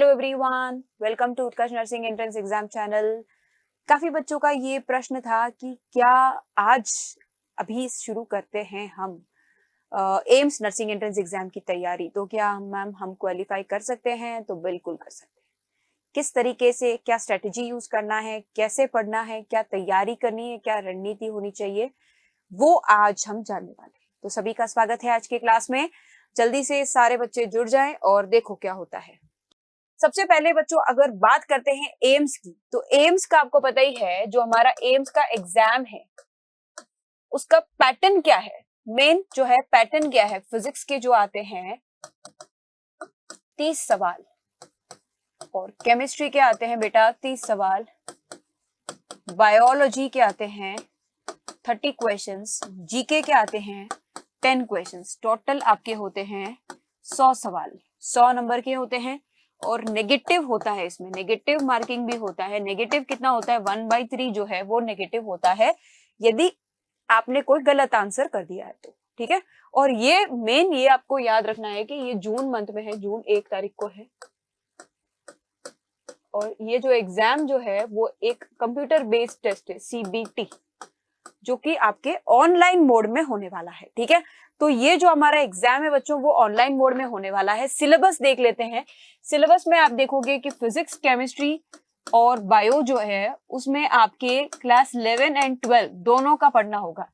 Hello everyone, welcome to Utkarsh nursing entrance exam channel. काफी बच्चों का ये प्रश्न था कि क्या आज अभी शुरू करते हैं हम एम्स नर्सिंग एंट्रेंस एग्जाम की तैयारी, तो क्या मैम हम क्वालिफाई कर सकते हैं? तो बिल्कुल कर सकते हैं। किस तरीके से, क्या स्ट्रेटेजी यूज करना है, कैसे पढ़ना है, क्या तैयारी करनी है, क्या रणनीति होनी चाहिए, वो आज हम जानने वाले हैं। तो सभी का स्वागत है आज के क्लास में। जल्दी से सारे बच्चे जुड़ जाएं और देखो क्या होता है। सबसे पहले बच्चों अगर बात करते हैं एम्स की, तो एम्स का आपको पता ही है, जो हमारा एम्स का एग्जाम है उसका पैटर्न क्या है। मेन जो है पैटर्न क्या है, फिजिक्स के जो आते हैं 30 सवाल और केमिस्ट्री के आते हैं बेटा 30 सवाल, बायोलॉजी के आते हैं 30 क्वेश्चंस, जीके के आते हैं 10 क्वेश्चंस। टोटल आपके होते हैं 100 सवाल, 100 नंबर के होते हैं। और नेगेटिव होता है, इसमें नेगेटिव मार्किंग भी होता है। नेगेटिव कितना होता है? 1/3 जो है वो नेगेटिव होता है यदि आपने कोई गलत आंसर कर दिया है तो, ठीक है। और ये मेन ये आपको याद रखना है कि ये जून मंथ में है, जून 1 तारीख को है। और ये जो एग्जाम जो है वो एक कंप्यूटर बेस्ड टेस्ट है, सीबीटी, जो कि आपके ऑनलाइन मोड में होने वाला है, ठीक है। तो ये जो हमारा एग्जाम है बच्चों वो ऑनलाइन मोड में होने वाला है। सिलेबस देख लेते हैं। सिलेबस में आप देखोगे कि फिजिक्स, केमिस्ट्री और बायो जो है उसमें आपके क्लास 11 एंड 12 दोनों का पढ़ना होगा।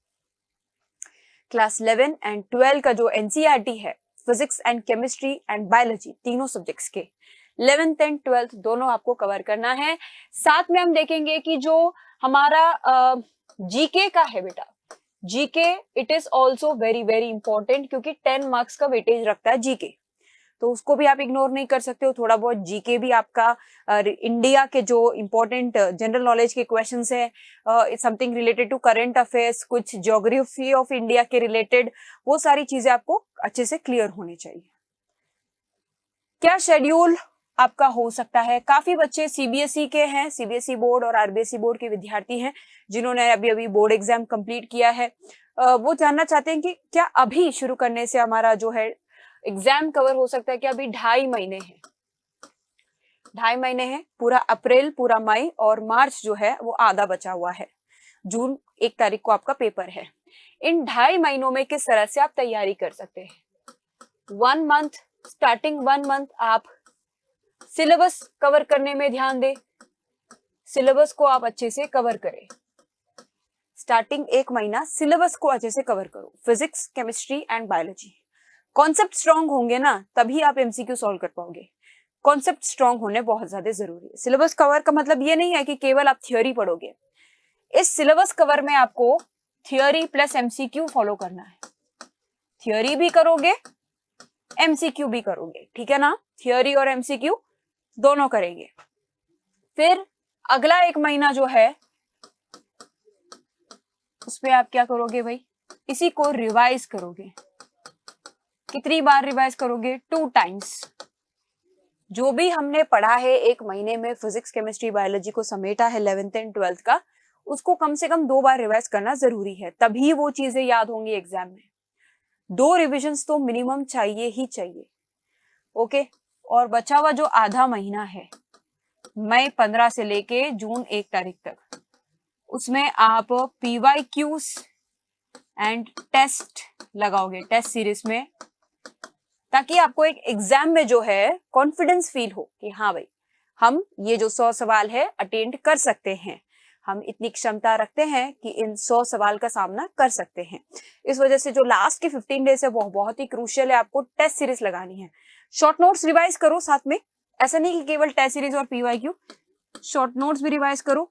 क्लास 11 एंड 12 का जो एनसीईआरटी है, physics and chemistry and biology, तीनों सब्जेक्ट्स के 11th एंड 12th दोनों आपको कवर करना है। साथ में हम देखेंगे कि जो हमारा जीके का है बेटा, GK it is also very very important, क्योंकि 10 मार्क्स का वेटेज रखता है जीके, तो उसको भी आप इग्नोर नहीं कर सकते हो। थोड़ा बहुत जीके भी आपका इंडिया के जो इंपॉर्टेंट जनरल नॉलेज के क्वेश्चंस है, something related to current affairs, कुछ ज्योग्राफी ऑफ इंडिया के रिलेटेड, वो सारी चीजें आपको अच्छे से क्लियर होनी चाहिए। क्या शेड्यूल आपका हो सकता है? काफी बच्चे सीबीएसई के हैं, सीबीएसई बोर्ड और आरबीएसई बोर्ड के विद्यार्थी हैं जिन्होंने अभी अभी बोर्ड एग्जाम कंप्लीट किया है। वो जानना चाहते हैं कि क्या अभी शुरू करने से हमारा जो है एग्जाम कवर हो सकता है? क्या अभी 2.5 महीने हैं, 2.5 महीने हैं, पूरा अप्रैल, पूरा मई और मार्च जो है वो आधा बचा हुआ है। जून 1 तारीख को आपका पेपर है। इन 2.5 महीनों में किस तरह से आप तैयारी कर सकते हैं? 1 मंथ, स्टार्टिंग 1 मंथ आप सिलेबस कवर करने में ध्यान दें, सिलेबस को आप अच्छे से कवर करें। स्टार्टिंग 1 महीना सिलेबस को अच्छे से कवर करो, physics, chemistry and biology. Concept strong होंगे ना तभी आप एमसीक्यू सॉल्व कर पाओगे। कॉन्सेप्ट स्ट्रांग होने बहुत ज्यादा जरूरी है। सिलेबस कवर का मतलब ये नहीं है कि केवल आप थियोरी पढ़ोगे। इस सिलेबस कवर में आपको थियोरी प्लस एमसीक्यू फॉलो करना है। थियोरी भी करोगे, एमसीक्यू भी करोगे, ठीक है ना। थियोरी और एमसीक्यू दोनों करेंगे। फिर अगला 1 महीना जो है उसमें आप क्या करोगे भाई? इसी को रिवाइज करोगे। कितनी बार रिवाइज करोगे? 2 टाइम्स। जो भी हमने पढ़ा है 1 महीने में, फिजिक्स, केमिस्ट्री, बायोलॉजी को समेटा है 11th एंड 12th का, उसको कम से कम 2 बार रिवाइज करना जरूरी है, तभी वो चीजें याद होंगी एग्जाम में। 2 रिविजन्स तो मिनिमम चाहिए ही चाहिए, ओके। और बचा हुआ जो आधा महीना है, मई 15 से लेके जून 1 तारीख तक, उसमें आप पीवाईक्यूज एंड टेस्ट लगाओगे, टेस्ट सीरीज में, ताकि आपको एक एग्जाम में जो है कॉन्फिडेंस फील हो कि हाँ भाई हम ये जो 100 सवाल है अटेंड कर सकते हैं, हम इतनी क्षमता रखते हैं कि इन 100 सवाल का सामना कर सकते हैं। इस वजह से जो लास्ट के 15 डेज है वो बहुत ही क्रूशियल है, आपको टेस्ट सीरीज लगानी है। शॉर्ट नोट्स रिवाइज करो साथ में, ऐसा नहीं कि केवल टेस्ट सीरीज और पीवाईक्यू, शॉर्ट नोट्स भी रिवाइज करो।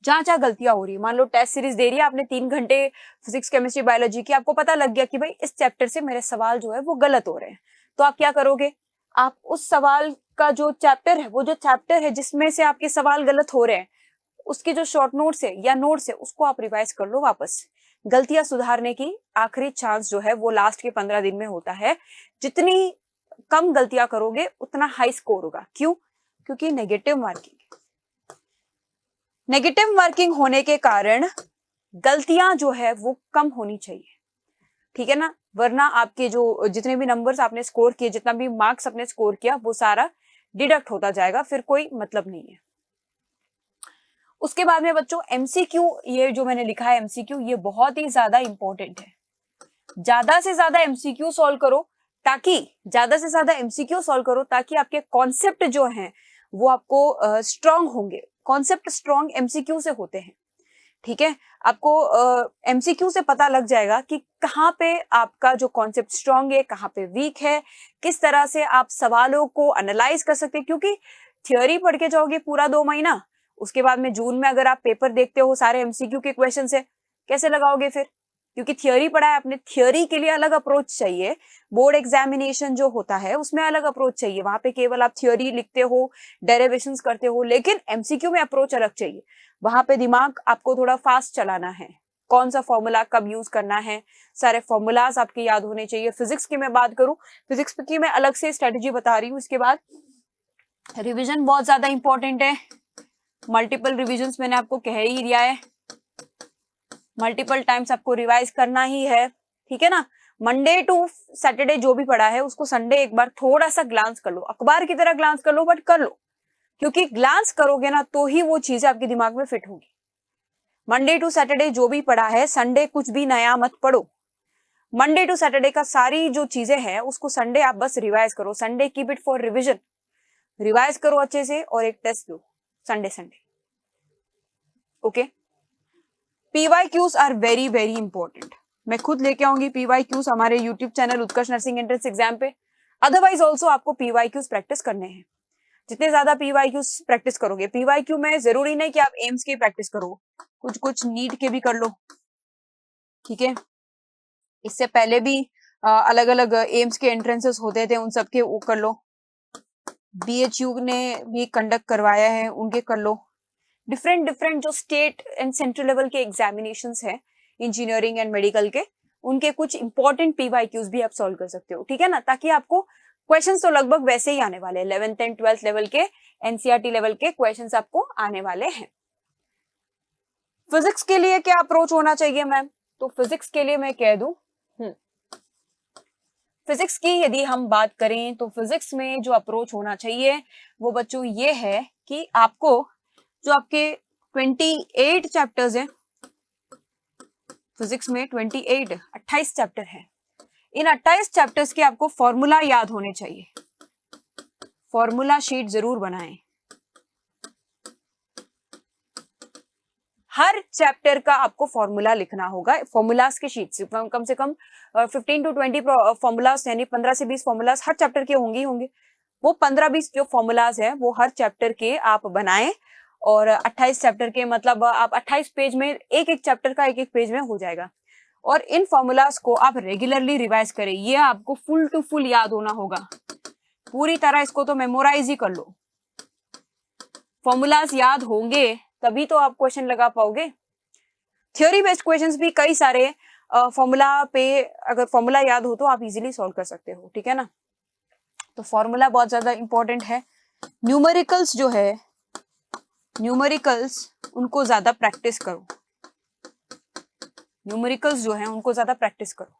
जहां जहां गलतियां हो रही है, मान लो टेस्ट सीरीज दे रही है आपने 3 घंटे फिजिक्स, केमिस्ट्री, बायोलॉजी की, आपको पता लग गया कि भाई इस चैप्टर से मेरे सवाल जो है वो गलत हो रहे हैं, तो आप क्या करोगे? आप उस सवाल का जो चैप्टर है, वो जो चैप्टर है जिसमें से आपके सवाल गलत हो रहे हैं, उसके जो शॉर्ट नोट्स है या नोट्स है उसको आप रिवाइज कर लो वापस। गलतियां सुधारने की आखिरी चांस जो है वो लास्ट के 15 दिन में होता है। जितनी कम गलतियां करोगे उतना हाई स्कोर होगा। क्यों? क्योंकि नेगेटिव मार्किंग होने के कारण गलतियां जो है वो कम होनी चाहिए, ठीक है ना। वरना आपके जो जितने भी नंबर्स आपने स्कोर किए, जितना भी मार्क्स आपने स्कोर किया, वो सारा डिडक्ट होता जाएगा, फिर कोई मतलब नहीं है। उसके बाद में बच्चों एमसीक्यू, ये जो मैंने लिखा है एमसीक्यू, ये बहुत ही ज्यादा इंपॉर्टेंट है। ज्यादा से ज्यादा एमसीक्यू सॉल्व करो, ताकि ज्यादा से ज्यादा एमसीक्यू सॉल्व करो ताकि आपके कॉन्सेप्ट जो हैं वो आपको स्ट्रांग होंगे। कॉन्सेप्ट स्ट्रांग एमसीक्यू से होते हैं, ठीक है। आपको एमसीक्यू से पता लग जाएगा कि कहाँ पे आपका जो कॉन्सेप्ट स्ट्रांग है, कहाँ पे वीक है, किस तरह से आप सवालों को एनालाइज कर सकते हैं। क्योंकि थियोरी पढ़ के जाओगे पूरा 2 महीना, उसके बाद में जून में अगर आप पेपर देखते हो सारे एमसीक्यू के क्वेश्चन से, कैसे लगाओगे फिर? क्योंकि थियोरी पढ़ा है आपने, थियोरी के लिए अलग अप्रोच चाहिए। बोर्ड एग्जामिनेशन जो होता है उसमें अलग अप्रोच चाहिए, वहां पे केवल आप थियोरी लिखते हो, डेरिवेशंस करते हो, लेकिन एमसीक्यू में अप्रोच अलग चाहिए। वहां पे दिमाग आपको थोड़ा फास्ट चलाना है, कौन सा फॉर्मूला कब यूज करना है, सारे फॉर्मूलाज आपके याद होने चाहिए। फिजिक्स की मैं बात करूं, फिजिक्स की मैं अलग से स्ट्रेटेजी बता रही हूँ। इसके बाद रिविजन बहुत ज्यादा इंपॉर्टेंट है, मल्टीपल रिविजन्स मैंने आपको कह ही दिया है, मल्टीपल टाइम्स आपको रिवाइज करना ही है, ठीक है ना। मंडे टू सैटरडे जो भी पढ़ा है उसको संडे एक बार थोड़ा सा ग्लांस कर लो, अखबार की तरह ग्लांस कर लो, बट कर लो, क्योंकि ग्लांस करोगे ना तो ही वो चीजें आपके दिमाग में फिट होगी। मंडे टू सैटरडे जो भी पढ़ा है, संडे कुछ भी नया मत पढ़ो। मंडे टू सैटरडे का सारी जो चीजें हैं उसको संडे आप बस रिवाइज करो। Sunday keep it for revision, revise करो अच्छे से और एक टेस्ट दो Sunday Sunday, okay. PYQs are very very important. मैं खुद लेके आऊंगी पीवाईक्यूज हमारे YouTube channel Utkarsh nursing entrance exam पे। अदरवाइज ऑल्सो आपको पीवाईक्यूज प्रैक्टिस करने हैं। जितने ज्यादा पीवाईक्यूज प्रैक्टिस करोगे, पीवाईक्यू में जरूरी नहीं कि आप एम्स की प्रैक्टिस करो, कुछ कुछ नीट के भी कर लो, ठीक है। इससे पहले भी अलग अलग एम्स के एंट्रेंसेस होते थे, उन सबके वो कर लो। बीएचयू ने भी कंडक्ट करवाया है, उनके कर लो। डिफरेंट डिफरेंट जो स्टेट एंड सेंट्रल लेवल के एग्जामिनेशंस हैं इंजीनियरिंग एंड मेडिकल के, उनके कुछ इंपॉर्टेंट पीवाईक्यूज भी आप सॉल्व कर सकते हो, ठीक है ना। ताकि आपको क्वेश्चंस तो लगभग वैसे ही आने वाले हैं, 11th एंड 12th लेवल के एनसीईआरटी लेवल के क्वेश्चंस आपको आने वाले हैं। फिजिक्स के लिए क्या अप्रोच होना चाहिए मैम? तो फिजिक्स के लिए मैं कह दूं, फिजिक्स की यदि हम बात करें तो फिजिक्स में जो अप्रोच होना चाहिए वो बच्चों ये है कि आपको जो आपके 28 चैप्टर्स हैं फिजिक्स में, 28 चैप्टर है, इन 28 चैप्टर्स के आपको फॉर्मूला याद होने चाहिए। फॉर्मूला शीट जरूर बनाएं, हर चैप्टर का आपको फॉर्मूला लिखना होगा। फॉर्मूलाज की शीट से कम 15 to 20 फॉर्मूलाज, यानी 15 से 20 फॉर्मूलाज हर चैप्टर के होंगे ही होंगे। वो 15-20 जो फॉर्मूलाज है वो हर चैप्टर के आप बनाएं, और 28 चैप्टर के मतलब आप 28 पेज में, एक एक चैप्टर का एक एक पेज में हो जाएगा। और इन फॉर्मूलाज को आप रेगुलरली रिवाइज करें, ये आपको फुल टू फुल याद होना होगा, पूरी तरह इसको तो मेमोराइज ही कर लो। फॉर्मूलाज याद होंगे तभी तो आप क्वेश्चन लगा पाओगे। थ्योरी बेस्ड क्वेश्चंस भी कई सारे फॉर्मूला पे, अगर फॉर्मूला याद हो तो आप इजीली सॉल्व कर सकते हो, ठीक है ना। तो फॉर्मूला बहुत ज्यादा इंपॉर्टेंट है। न्यूमेरिकल्स जो है, न्यूमेरिकल्स उनको ज्यादा प्रैक्टिस करो, न्यूमेरिकल्स जो है उनको ज्यादा प्रैक्टिस करो।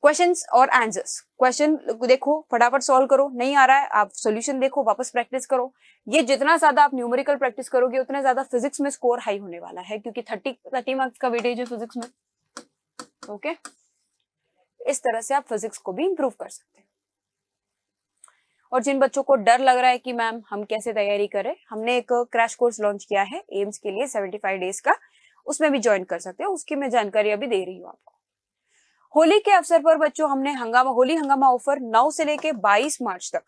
क्वेश्चंस और आंसर्स, क्वेश्चन देखो फटाफट सॉल्व करो, नहीं आ रहा है आप सॉल्यूशन देखो, वापस प्रैक्टिस करो। ये जितना ज्यादा आप न्यूमेरिकल प्रैक्टिस करोगे उतना ज्यादा फिजिक्स में स्कोर हाई होने वाला है, क्योंकि 30 मार्क्स का वेटेज है फिजिक्स में, ओके। इस तरह से आप फिजिक्स को भी इंप्रूव कर सकते हैं। और जिन बच्चों को डर लग रहा है कि मैम हम कैसे तैयारी करें, हमने एक क्रैश कोर्स लॉन्च किया है एम्स के लिए 75 डेज का, उसमें भी ज्वाइन कर सकते हो, उसकी मैं जानकारी अभी दे रही हूँ आपको। होली के अवसर पर बच्चों हमने होली हंगामा ऑफर 9 से लेके 22 मार्च तक,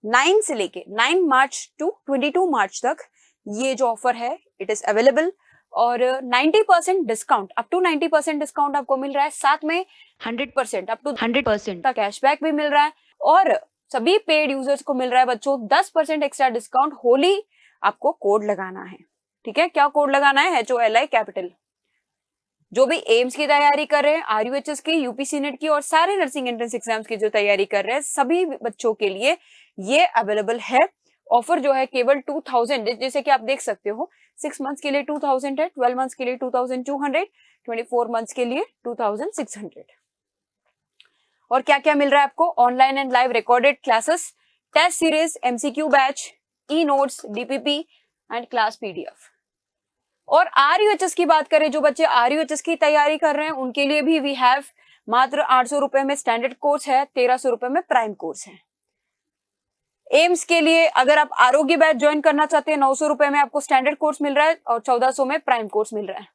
9 से लेके 9 मार्च टू 22 मार्च तक ये जो ऑफर है इट इज अवेलेबल। और 90% डिस्काउंट, अप टू 90% डिस्काउंट आपको मिल रहा है, साथ में 100% अप टू 100% का कैशबैक भी मिल रहा है, और सभी पेड यूजर्स को मिल रहा है बच्चों 10% एक्स्ट्रा डिस्काउंट। होली आपको कोड लगाना है, ठीक है। क्या कोड लगाना है? HOLI capital. जो भी एम्स की तैयारी कर रहे हैं, RUHS की, यूपीसी नेट की और सारे नर्सिंग एंट्रेंस एग्जाम्स की जो तैयारी कर रहे हैं, सभी बच्चों के लिए ये अवेलेबल है। ऑफर जो है केवल 2000, जैसे कि आप देख सकते हो 6 मंथ्स के लिए 2000 है, 12 मंथ्स के लिए 2200, 24 मंथ्स के लिए 2600। और क्या क्या मिल रहा है आपको? Online and live recorded classes, test series, MCQ batch, e notes, DPP and class PDF. और आरयूएचएस की बात करें, जो बच्चे आरयूएचएस की तैयारी कर रहे हैं उनके लिए भी वी हैव मात्र 800 रुपए में स्टैंडर्ड कोर्स है, 1300 रुपए में प्राइम कोर्स है। एम्स के लिए अगर आप आरोग्य बैच ज्वाइन करना चाहते हैं, 900 रुपए में आपको स्टैंडर्ड कोर्स मिल रहा है और 1400 में प्राइम कोर्स मिल रहा है।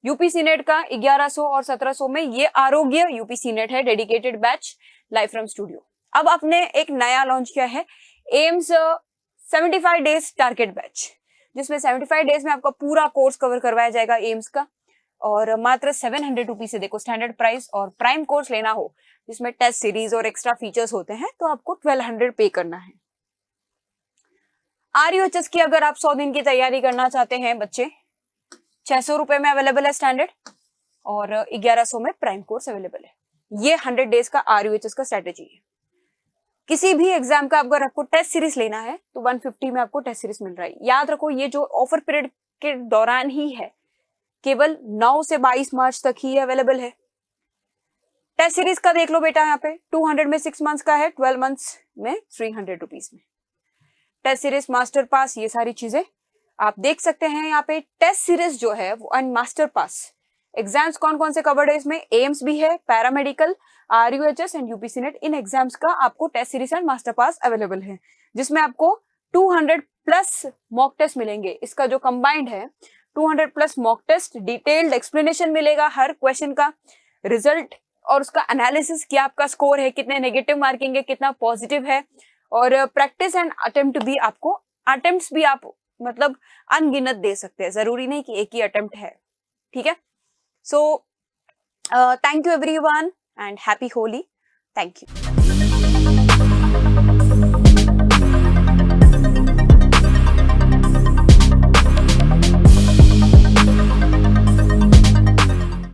यूपी सीनेट का 1100 और 1700 में ये आरोग्य यूपी सीनेट है, dedicated batch live from studio. अब आपने एक नया लॉन्च किया है एम्स 75 डेज टारगेट बैच, जिसमें 75 डेज में आपका पूरा कोर्स कवर करवाया जाएगा एम्स का, और मात्र 700 रुपीज से देखो स्टैंडर्ड प्राइस। और प्राइम कोर्स लेना हो जिसमें टेस्ट सीरीज और एक्स्ट्रा फीचर्स होते हैं तो आपको 1200 पे करना है। आरयूएचएस की अगर आप 100 दिन की तैयारी करना चाहते हैं बच्चे, 600 रुपए में अवेलेबल है स्टैंडर्ड और 1100 में प्राइम कोर्स अवेलेबल है। ये 100 डेज का आरयूएचएस का स्ट्रेटेजी है। किसी भी एग्जाम का अगर आपको टेस्ट सीरीज लेना है तो 150 में आपको टेस्ट सीरीज मिल रहा है। याद रखो ये जो ऑफर पीरियड के दौरान ही है, केवल 9 से 22 मार्च तक ही अवेलेबल है। टेस्ट सीरीज का देख लो बेटा, यहाँ पे 200 में 6 मंथ्स का है, 12 मंथ्स में 300 रुपीज में। टेस्ट सीरीज, मास्टर पास, ये सारी चीजें आप देख सकते हैं यहाँ पे। टेस्ट सीरीज जो है वो एंड मास्टर पास एग्जाम्स कौन कौन से कवर्ड है इसमें? एम्स भी है, paramedical, RUHS and UP CNET. इन एग्जाम्स का आपको test series and master pass available है, जिसमें आपको 200 प्लस मॉक टेस्ट मिलेंगे। इसका जो कंबाइंड है 200 plus mock test, detailed explanation मिलेगा हर क्वेश्चन का, रिजल्ट और उसका एनालिसिस, क्या आपका स्कोर है, कितने नेगेटिव मार्किंग है, कितना पॉजिटिव है, और प्रैक्टिस एंड अटेम्प्ट भी आपको, अटेम्प्ट्स भी आप मतलब अनगिनत दे सकते हैं, जरूरी नहीं कि एक ही अटेम्प्ट है। ठीक है, so thank you everyone and happy Holi. Thank you.